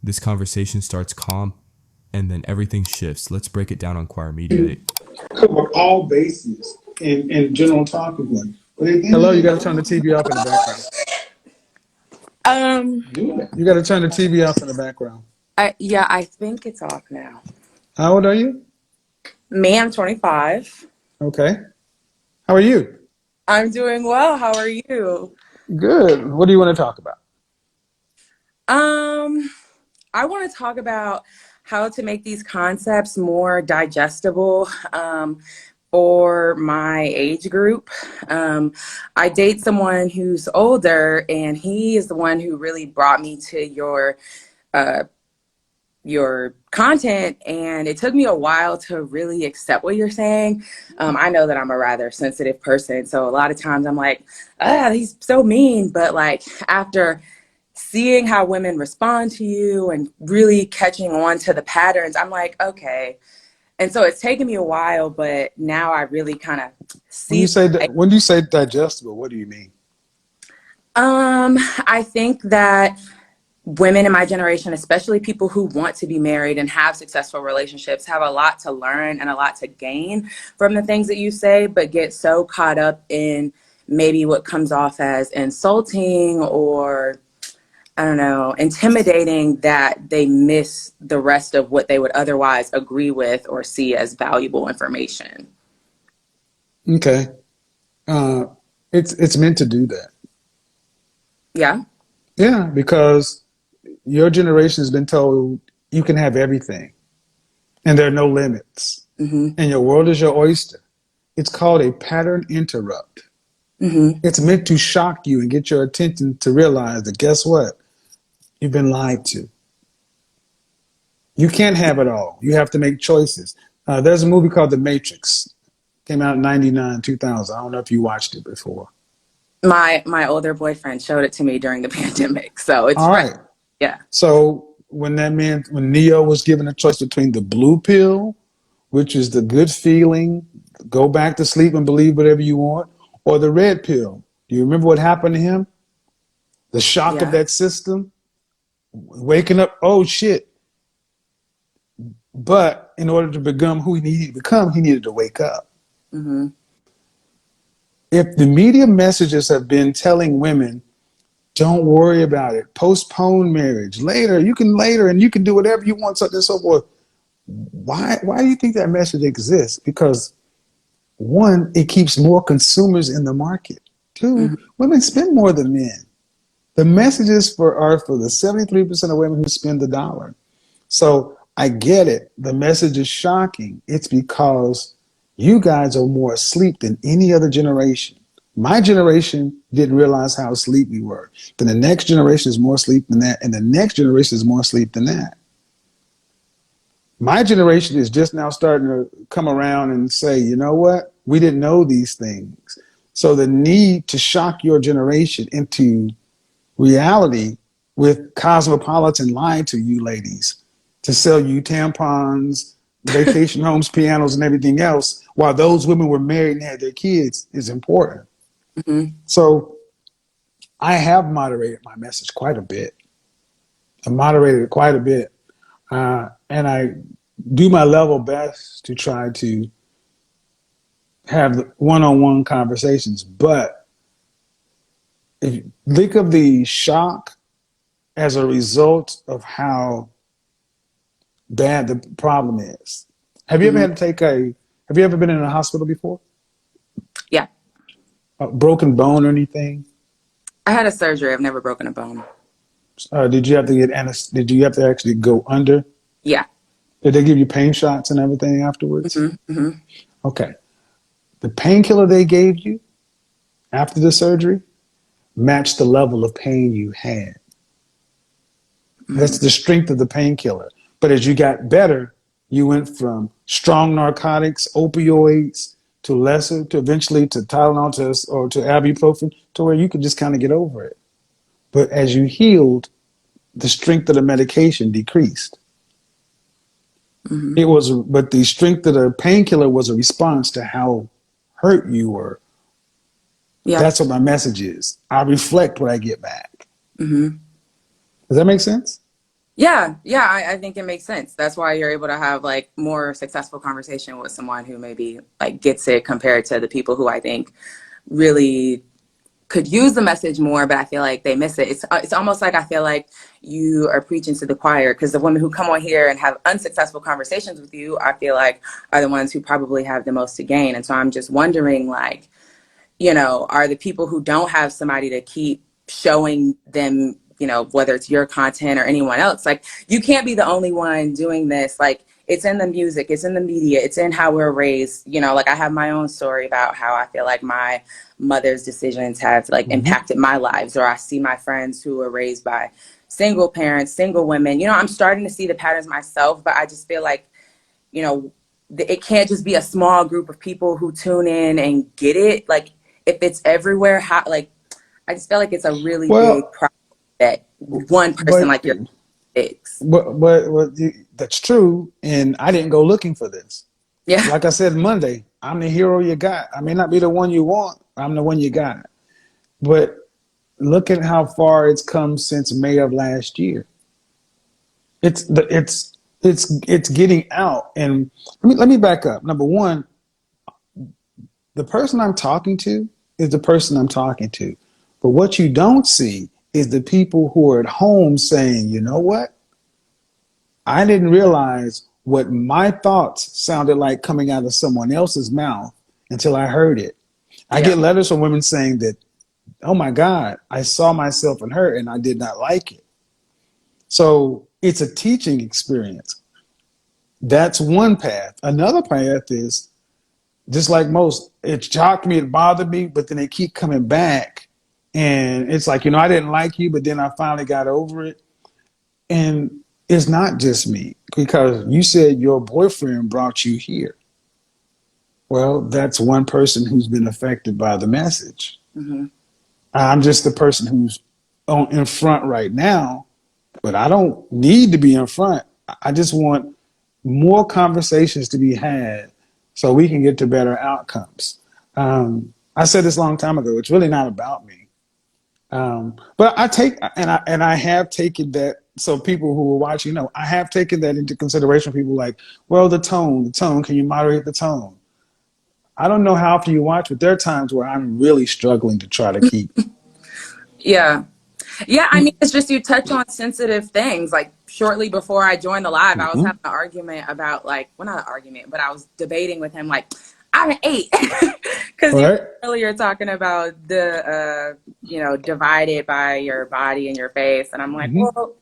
This conversation starts calm, and then everything shifts. Let's break it down on Choir Mediate. Cover all bases in general talking. But at the end Hello, of you the got to day, turn the TV off in the background. do that. You got to turn the TV off in the background. Yeah, I think it's off now. How old are you? Me, I'm 25. Okay. How are you? I'm doing well. How are you? Good. What do you want to talk about? Um, I want to talk about how to make these concepts more digestible for my age group. I date someone who's older, and he is the one who really brought me to uh, your content, and it took me a while to really accept what you're saying. I know that I'm a rather sensitive person, so a lot of times I'm like, he's so mean. But like after seeing how women respond to you and really catching on to the patterns, I'm like, okay. And so it's taken me a while, but now I really kind of When you see. say when you say digestible, what do you mean? I think that women in my generation, especially people who want to be married and have successful relationships, have a lot to learn and a lot to gain from the things that you say, but get so caught up in maybe what comes off as insulting or, I don't know, intimidating, that they miss the rest of what they would otherwise agree with or see as valuable information. Okay. Uh, it's meant to do that. Yeah. Yeah, because your generation has been told you can have everything and there are no limits. Mm-hmm. And your world is your oyster. It's called a pattern interrupt. Mm-hmm. It's meant to shock you and get your attention to realize that guess what? You've been lied to. You can't have it all. You have to make choices. There's a movie called The Matrix. Came out in 99, 2000. I don't know if you watched it before. My older boyfriend showed it to me during the pandemic, so it's All fresh. right. Yeah. So when Neo was given a choice between the blue pill, which is the good feeling, go back to sleep and believe whatever you want, or the red pill. Do you remember what happened to him? The shock of Yeah. that system, waking up, oh shit. But in order to become who he needed to become, he needed to wake up. Mm-hmm. If the media messages have been telling women, don't worry about it, postpone marriage, later, and you can do whatever you want, such and so forth. Why do you think that message exists? Because one, it keeps more consumers in the market. Mm-hmm. Two, women spend more than men. The messages are for the 73% of women who spend the dollar. So I get it. The message is shocking. It's because you guys are more asleep than any other generation. My generation didn't realize how asleep we were. Then the next generation is more asleep than that, and the next generation is more asleep than that. My generation is just now starting to come around and say, you know what? We didn't know these things. So the need to shock your generation into reality with Cosmopolitan lying to you ladies to sell you tampons, vacation homes, pianos, and everything else while those women were married and had their kids is important. Mm-hmm. So I have moderated my message quite a bit. I moderated it quite a bit. And I do my level best to try to have one-on-one conversations. But if you think of the shock as a result of how bad the problem is. Have you ever Mm-hmm. had to have you ever been in a hospital before? Yeah. A broken bone or anything? I had a surgery. I've never broken a bone. Did you have to did you have to actually go under? Yeah. Did they give you pain shots and everything afterwards? Mm-hmm. Mm-hmm. Okay. The painkiller they gave you after the surgery matched the level of pain you had. That's the strength of the painkiller. But as you got better, you went from strong narcotics, opioids, to lesser, to eventually to Tylenol or to ibuprofen, to where you could just kind of get over it. But as you healed, the strength of the medication decreased. Mm-hmm. But the strength of the painkiller was a response to how hurt you were. Yeah. That's what my message is. I reflect what I get back. Mm-hmm. Does that make sense? Yeah, I think it makes sense. That's why you're able to have like more successful conversation with someone who maybe like gets it compared to the people who I think really could use the message more, but I feel like they miss it. It's almost like I feel like you are preaching to the choir, because the women who come on here and have unsuccessful conversations with you, I feel like are the ones who probably have the most to gain. And so I'm just wondering, like, are the people who don't have somebody to keep showing them, whether it's your content or anyone else, like you can't be the only one doing this. Like it's in the music, it's in the media, it's in how we're raised. Like I have my own story about how I feel like my mother's decisions have like Mm-hmm. impacted my lives, or I see my friends who were raised by single parents, single women. I'm starting to see the patterns myself, but I just feel like, you know, it can't just be a small group of people who tune in and get it. Like if it's everywhere, how, like, I just feel like it's a really big Well, problem that one person but like your fix. that's true. And I didn't go looking for this. Yeah. Like I said Monday, I'm the hero you got. I may not be the one you want. I'm the one you got. But look at how far it's come since May of last year. It's getting out. And let me back up. Number one, the person I'm talking to is the person I'm talking to. But what you don't see is the people who are at home saying, you know what? I didn't realize what my thoughts sounded like coming out of someone else's mouth until I heard it. I Yeah. get letters from women saying that, oh my God, I saw myself in her and I did not like it. So it's a teaching experience. That's one path. Another path is just like most, it shocked me, it bothered me, but then they keep coming back. And it's like, I didn't like you, but then I finally got over it. And it's not just me, because you said your boyfriend brought you here. Well, that's one person who's been affected by the message. Hmm. I'm just the person who's in front right now, but I don't need to be in front. I just want more conversations to be had so we can get to better outcomes. I said this a long time ago. It's really not about me. But I take and I have taken that. So people who are watching know I have taken that into consideration. People like, well, the tone. Can you moderate the tone? I don't know how often you watch, but there are times where I'm really struggling to try to keep. Yeah. Yeah, I mean, it's just you touch on sensitive things. Like shortly before I joined the live, I was Mm-hmm. having an argument about like, well, not an argument, but I was debating with him like, I'm an 8, because All you right. earlier talking about the divided by your body and your face, and I'm like, Mm-hmm. well,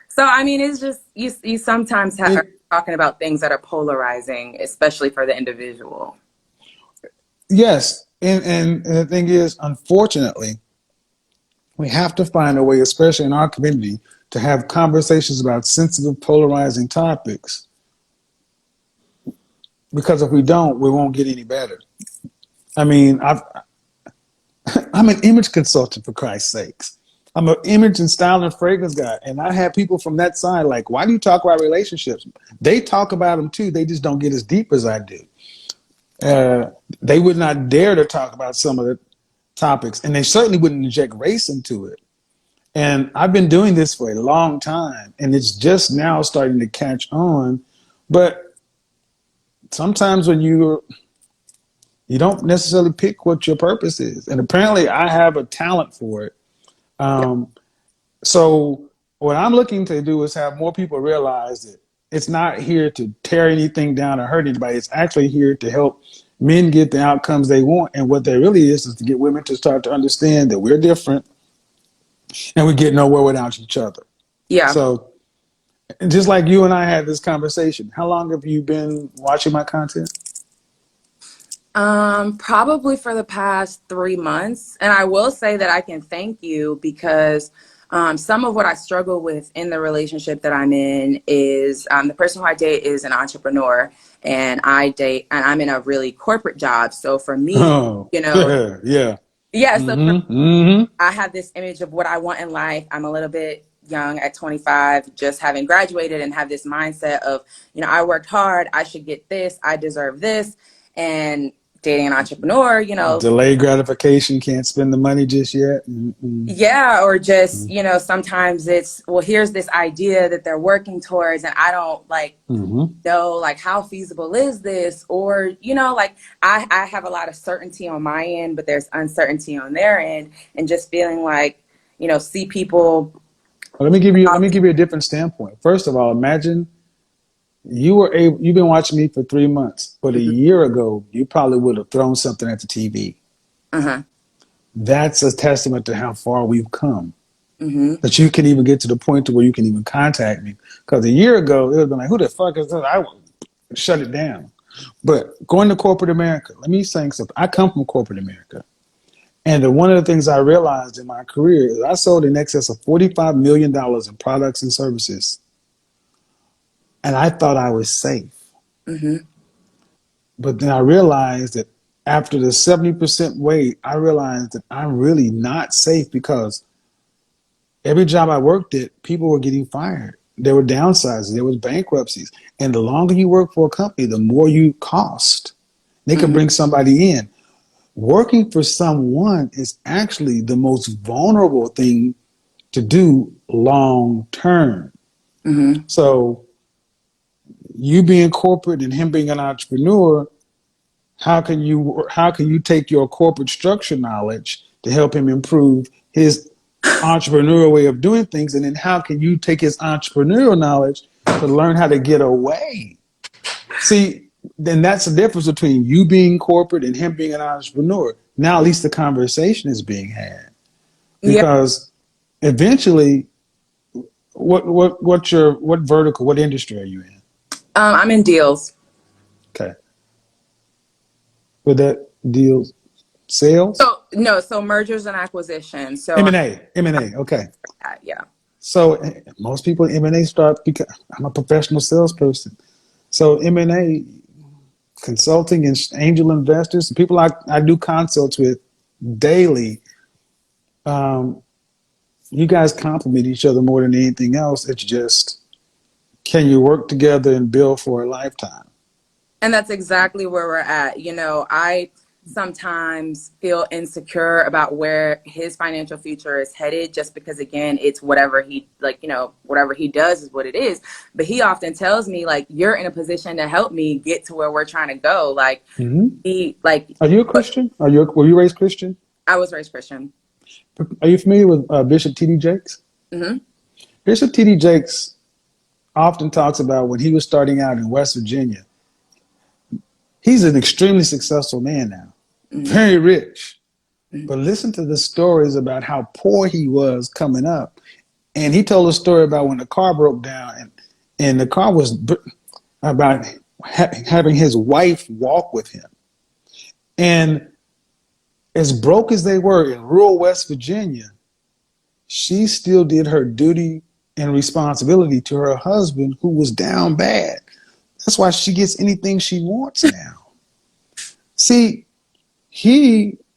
so I mean, it's just you sometimes are It, talking about things that are polarizing, especially for the individual. yes, and the thing is, unfortunately, we have to find a way, especially in our community, to have conversations about sensitive, polarizing topics. Because if we don't, we won't get any better. I mean, I'm an image consultant, for Christ's sakes. I'm an image and style and fragrance guy, and I have people from that side like, why do you talk about relationships? They talk about them too. They just don't get as deep as I do. Uh, they would not dare to talk about some of the topics, and they certainly wouldn't inject race into it. And I've been doing this for a long time, and it's just now starting to catch on. But sometimes when you don't necessarily pick what your purpose is, and apparently I have a talent for it. Yeah. Um, so what I'm looking to do is have more people realize that it's not here to tear anything down or hurt anybody. It's actually here to help men get the outcomes they want. And what that really is to get women to start to understand that we're different and we get nowhere without each other. Yeah. So just like you and I had this conversation, how long have you been watching my content? Probably for the past 3 months. And I will say that I can thank you because some of what I struggle with in the relationship that I'm in is the person who I date is an entrepreneur, and I'm in a really corporate job. So for me, Oh, you know, yeah. yeah, so for Mm-hmm. Mm-hmm. I have this image of what I want in life. I'm a little bit young at 25, just having graduated, and have this mindset of, I worked hard, I should get this, I deserve this. And dating an entrepreneur, you know, Delayed gratification, can't spend the money just yet. Mm-mm. yeah, or just, you know, sometimes it's, well, here's this idea that they're working towards, and I don't like Mm-hmm. know, like, how feasible is this? Or, you know, like, I have a lot of certainty on my end, but there's uncertainty on their end, and just feeling like, you know, see people. Well, let me give you a different standpoint. First of all, imagine you've been watching me for 3 months, but a year ago, you probably would have thrown something at the TV. Uh-huh. That's a testament to how far we've come. Mm-hmm. That you can even get to the point to where you can even contact me. Because a year ago, it would have been like, who the fuck is this? I would shut it down. But going to corporate America, let me say something. I come from corporate America. And one of the things I realized in my career is I sold in excess of $45 million in products and services. And I thought I was safe. Mm-hmm. But then I realized that after the 70% weight, I realized that I'm really not safe because every job I worked at, people were getting fired. There were downsizes. There was bankruptcies. And the longer you work for a company, the more you cost. They could Mm-hmm. bring somebody in. Working for someone is actually the most vulnerable thing to do long term. Mm-hmm. So you being corporate and him being an entrepreneur, how can you take your corporate structure knowledge to help him improve his entrepreneurial way of doing things, and then how can you take his entrepreneurial knowledge to learn how to get away? See, then that's the difference between you being corporate and him being an entrepreneur. Now at least the conversation is being had, Yeah. because eventually, what vertical, what industry are you in? I'm in deals. Okay, with that deals, sales, So no, so mergers and acquisitions. So M&A. Okay. yeah. So most people in M&A start because I'm a professional salesperson. So M&A consulting and angel investors, people I do consults with daily, you guys complement each other more than anything else. It's just, can you work together and build for a lifetime? And that's exactly where we're at. You know, I sometimes feel insecure about where his financial future is headed, just because, again, it's whatever he, like, you know, whatever he does is what it is. But he often tells me, like, you're in a position to help me get to where we're trying to go. Like, Mm-hmm. Are you a but Christian? Were you raised Christian? I was raised Christian. Are you familiar with Bishop T.D. Jakes? Mm-hmm. Bishop T.D. Jakes often talks about when he was starting out in West Virginia. He's an extremely successful man now, Mm-hmm. very rich. But listen to the stories about how poor he was coming up. And he told a story about when the car broke down, and the car was about having his wife walk with him. And as broke as they were in rural West Virginia, she still did her duty and responsibility to her husband, who was down bad. That's why she gets anything she wants now. See,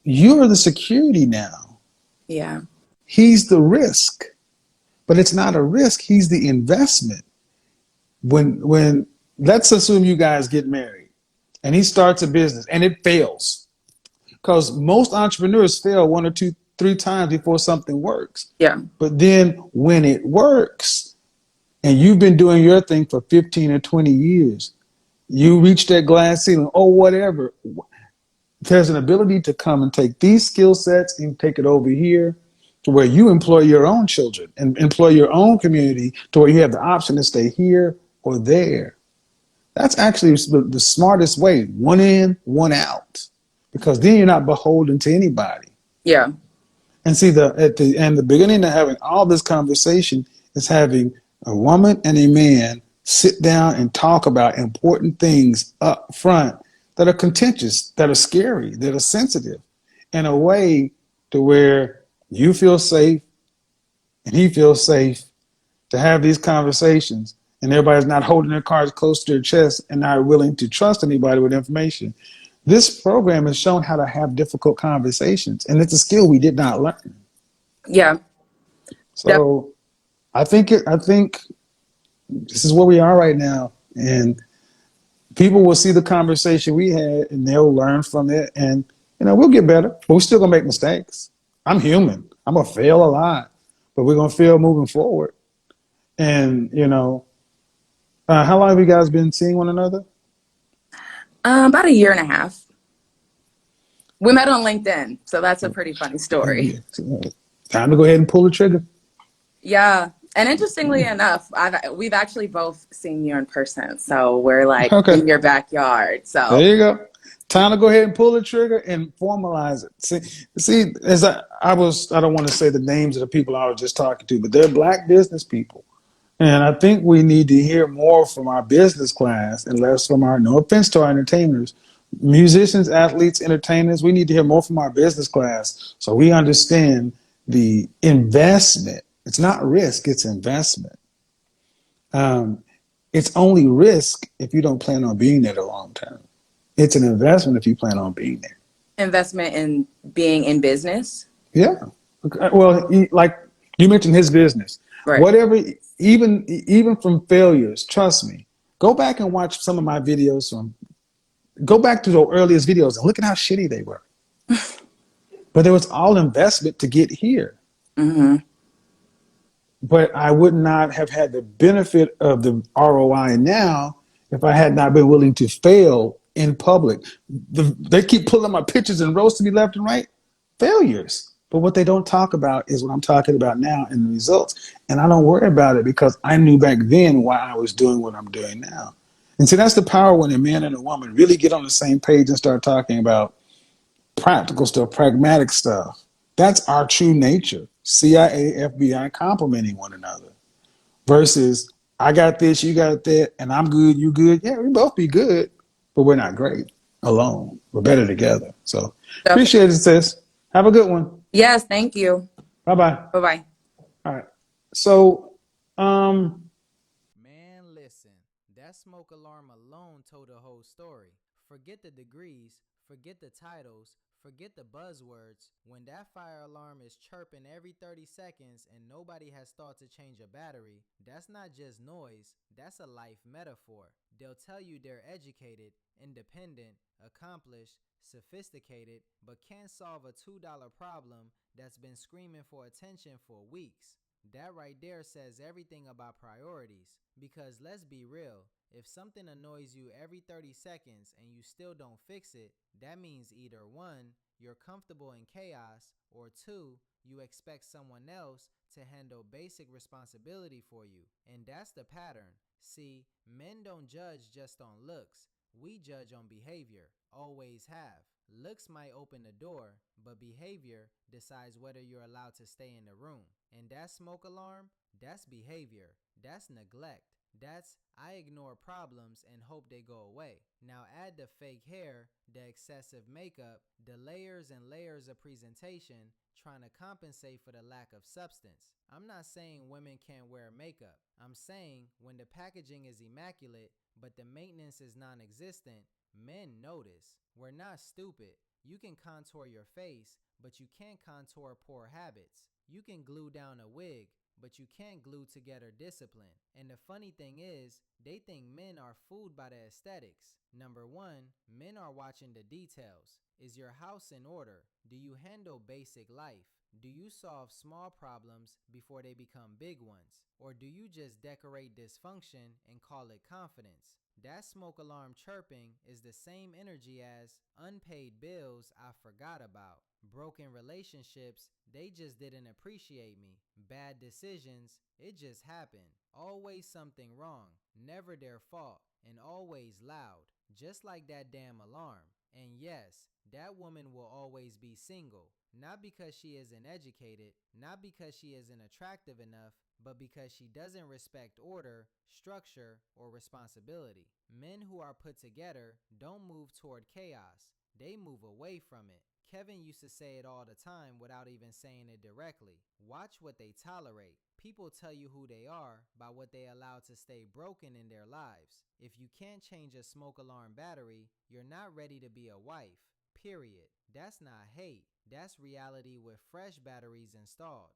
you're the security now. Yeah. He's the risk, but it's not a risk. He's the investment. When let's assume you guys get married and he starts a business and it fails, because most entrepreneurs fail 1 or 2, 3 times before something works. Yeah. But then when it works and you've been doing your thing for 15 or 20 years, you reach that glass ceiling or whatever. There's an ability to come and take these skill sets and take it over here to where you employ your own children and employ your own community to where you have the option to stay here or there. That's actually the smartest way. One in, one out. Because then you're not beholden to anybody. Yeah. And see, the beginning of having all this conversation is having a woman and a man sit down and talk about important things up front that are contentious, that are scary, that are sensitive, in a way to where you feel safe and he feels safe to have these conversations, and everybody's not holding their cards close to their chest and not willing to trust anybody with information. This program has shown how to have difficult conversations, and it's a skill we did not learn. Yeah. So I think this is where we are right now, and People will see the conversation we had and they'll learn from it, and we'll get better, but we're still gonna make mistakes. I'm human. I'm gonna fail a lot, but we're gonna fail moving forward. And how long have you guys been seeing one another? About a year and a half. We met on LinkedIn, so that's a pretty funny story. Time to go ahead and pull the trigger. Yeah. And interestingly enough, we've actually both seen you in person. So we're like Okay, in your backyard. there So you go. Time to go ahead and pull the trigger and formalize it. See, as I don't want to say the names of the people I was just talking to, but they're Black business people. And I think we need to hear more from our business class and less from our, no offense to our entertainers, musicians, athletes, entertainers. We need to hear more from our business class so we understand the investment. It's not risk, it's investment. Um, it's only risk if you don't plan on being there the long term. It's an investment if you plan on being there. investment in being in business. Yeah. Well, like you mentioned his business. Right. Whatever, even from failures, trust me. Go back and watch some of my videos go back to the earliest videos and look at how shitty they were. But there was all investment to get here. Mm-hmm. But I would not have had the benefit of the ROI now if I had not been willing to fail in public. They keep pulling my pictures and roasting me left and right. Failures. But what they don't talk about is what I'm talking about now in the results. And I don't worry about it because I knew back then why I was doing what I'm doing now. And see, that's the power when a man and a woman really get on the same page and start talking about practical stuff, pragmatic stuff. That's our true nature. CIA, FBI complementing one another versus I got this, you got that, and I'm good, you good. Yeah, we both be good, but we're not great alone. We're better together. So Definitely. appreciate it, sis. Have a good one. Yes. Thank you. Bye bye. Bye bye. All right. So, um, Man, listen, that smoke alarm alone told the whole story. Forget the degrees, forget the titles, forget the buzzwords. When that fire alarm is chirping every 30 seconds and nobody has thought to change a battery, that's not just noise, that's a life metaphor. They'll tell you they're educated, independent, accomplished, sophisticated, but can't solve a $2 problem that's been screaming for attention for weeks. That right there says everything about priorities. Because let's be real, if something annoys you every 30 seconds and you still don't fix it, that means either one, you're comfortable in chaos, or two, you expect someone else to handle basic responsibility for you. And that's the pattern. See, men don't judge just on looks. We judge on behavior, always have. Looks might open the door, but behavior decides whether you're allowed to stay in the room. And that smoke alarm, that's behavior. That's neglect. That's I ignore problems and hope they go away. Now add the fake hair, the excessive makeup, the layers and layers of presentation, trying to compensate for the lack of substance. I'm not saying women can't wear makeup. I'm saying when the packaging is immaculate, but the maintenance is non-existent, men notice. We're not stupid. You can contour your face, but you can't contour poor habits. You can glue down a wig, but you can't glue together discipline. And the funny thing is, they think men are fooled by the aesthetics. Number one, men are watching the details. Is your house in order? Do you handle basic life? Do you solve small problems before they become big ones? Or do you just decorate dysfunction and call it confidence? That smoke alarm chirping is the same energy as unpaid bills I forgot about. Broken relationships, they just didn't appreciate me. Bad decisions, it just happened. Always something wrong, never their fault, and always loud. Just like that damn alarm. And yes, that woman will always be single. Not because she isn't educated, not because she isn't attractive enough, but because she doesn't respect order, structure, or responsibility. Men who are put together don't move toward chaos. They move away from it. Kevin used to say it all the time without even saying it directly. Watch what they tolerate. People tell you who they are by what they allow to stay broken in their lives. If you can't change a smoke alarm battery, you're not ready to be a wife. Period. That's not hate. That's reality with fresh batteries installed.